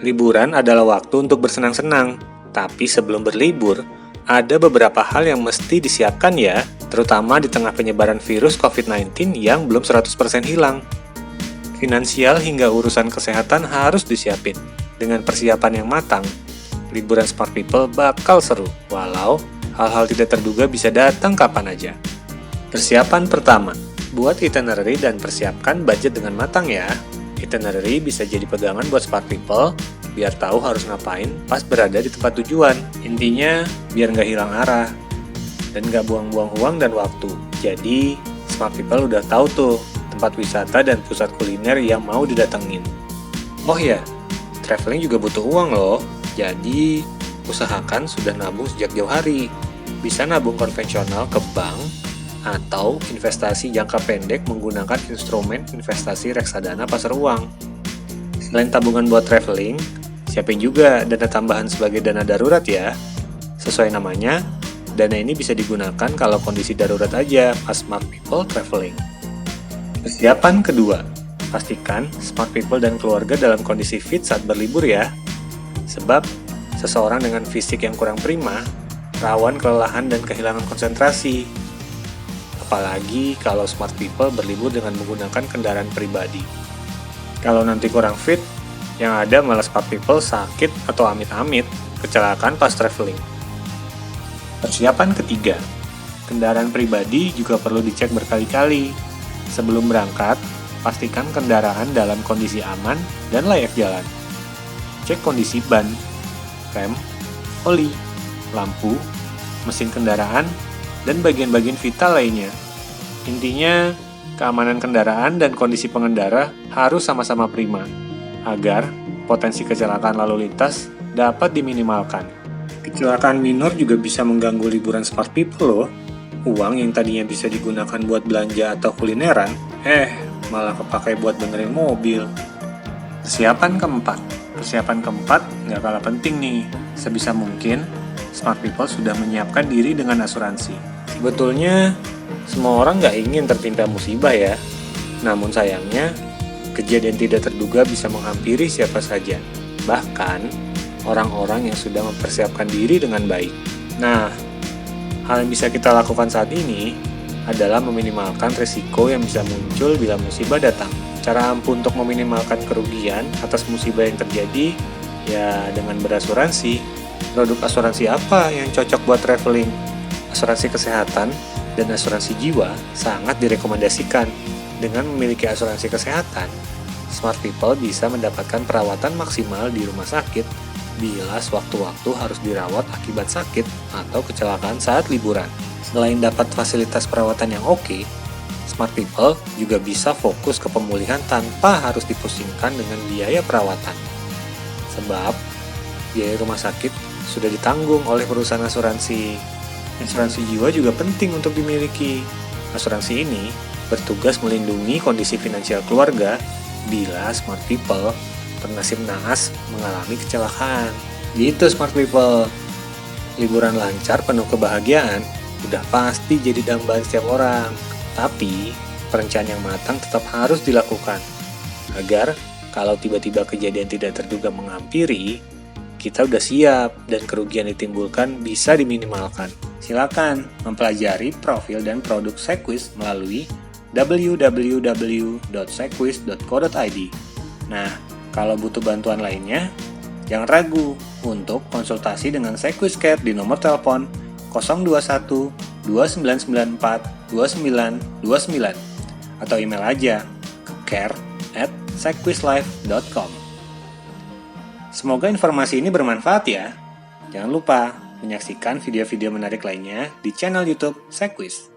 Liburan adalah waktu untuk bersenang-senang, tapi sebelum berlibur, ada beberapa hal yang mesti disiapkan ya, terutama di tengah penyebaran virus COVID-19 yang belum 100% hilang. Finansial hingga urusan kesehatan harus disiapin. Dengan persiapan yang matang, liburan Smart People bakal seru, walau hal-hal tidak terduga bisa datang kapan aja. Persiapan pertama, buat itinerary dan persiapkan budget dengan matang ya. Itinerary bisa jadi pegangan buat Smart People, biar tahu harus ngapain pas berada di tempat tujuan. Intinya, biar nggak hilang arah, dan nggak buang-buang uang dan waktu. Jadi, Smart People udah tahu tuh, tempat wisata dan pusat kuliner yang mau didatengin. Oh ya, traveling juga butuh uang loh, jadi usahakan sudah nabung sejak jauh hari. Bisa nabung konvensional ke bank, atau investasi jangka pendek menggunakan instrumen investasi reksadana pasar uang. Selain tabungan buat traveling, siapin juga dana tambahan sebagai dana darurat ya. Sesuai namanya, dana ini bisa digunakan kalau kondisi darurat aja pas Smart People traveling. Persiapan kedua, pastikan Smart People dan keluarga dalam kondisi fit saat berlibur ya. Sebab, seseorang dengan fisik yang kurang prima, rawan kelelahan dan kehilangan konsentrasi. Apalagi kalau Smart People berlibur dengan menggunakan kendaraan pribadi. Kalau nanti kurang fit, yang ada malah Smart People sakit atau amit-amit kecelakaan pas traveling. Persiapan ketiga, kendaraan pribadi juga perlu dicek berkali-kali. Sebelum berangkat, pastikan kendaraan dalam kondisi aman dan layak jalan. Cek kondisi ban, rem, oli, lampu, mesin kendaraan, dan bagian-bagian vital lainnya. Intinya, keamanan kendaraan dan kondisi pengendara harus sama-sama prima, agar potensi kecelakaan lalu lintas dapat diminimalkan. Kecelakaan minor juga bisa mengganggu liburan Smart People loh. Uang yang tadinya bisa digunakan buat belanja atau kulineran, malah kepakai buat benerin mobil. Persiapan keempat nggak kalah penting nih. Sebisa mungkin, Smart People sudah menyiapkan diri dengan asuransi. Sebetulnya, semua orang nggak ingin tertimpa musibah ya. Namun sayangnya, kejadian tidak terduga bisa menghampiri siapa saja. Bahkan, orang-orang yang sudah mempersiapkan diri dengan baik. Nah, hal yang bisa kita lakukan saat ini adalah meminimalkan risiko yang bisa muncul bila musibah datang. Cara ampuh untuk meminimalkan kerugian atas musibah yang terjadi, ya dengan berasuransi. Produk asuransi apa yang cocok buat traveling? Asuransi kesehatan dan asuransi jiwa sangat direkomendasikan. Dengan memiliki asuransi kesehatan, Smart People bisa mendapatkan perawatan maksimal di rumah sakit bila sewaktu-waktu harus dirawat akibat sakit atau kecelakaan saat liburan. Selain dapat fasilitas perawatan yang oke, Smart People juga bisa fokus ke pemulihan tanpa harus dipusingkan dengan biaya perawatan. Sebab, biaya rumah sakit sudah ditanggung oleh perusahaan asuransi. Asuransi jiwa juga penting untuk dimiliki. Asuransi ini bertugas melindungi kondisi finansial keluarga bila Smart People bernasib naas mengalami kecelakaan. Gitu Smart People. Liburan lancar penuh kebahagiaan udah pasti jadi dambaan setiap orang. Tapi, perencanaan yang matang tetap harus dilakukan. Agar kalau tiba-tiba kejadian tidak terduga menghampiri, kita udah siap dan kerugian ditimbulkan bisa diminimalkan. Silakan mempelajari profil dan produk Sequis melalui www.sequis.co.id. Nah, kalau butuh bantuan lainnya, jangan ragu untuk konsultasi dengan Sequis Care di nomor telepon 021 2994 2929 atau email aja ke care@sequislife.com. Semoga informasi ini bermanfaat ya. Jangan lupa menyaksikan video-video menarik lainnya di channel YouTube Sequis.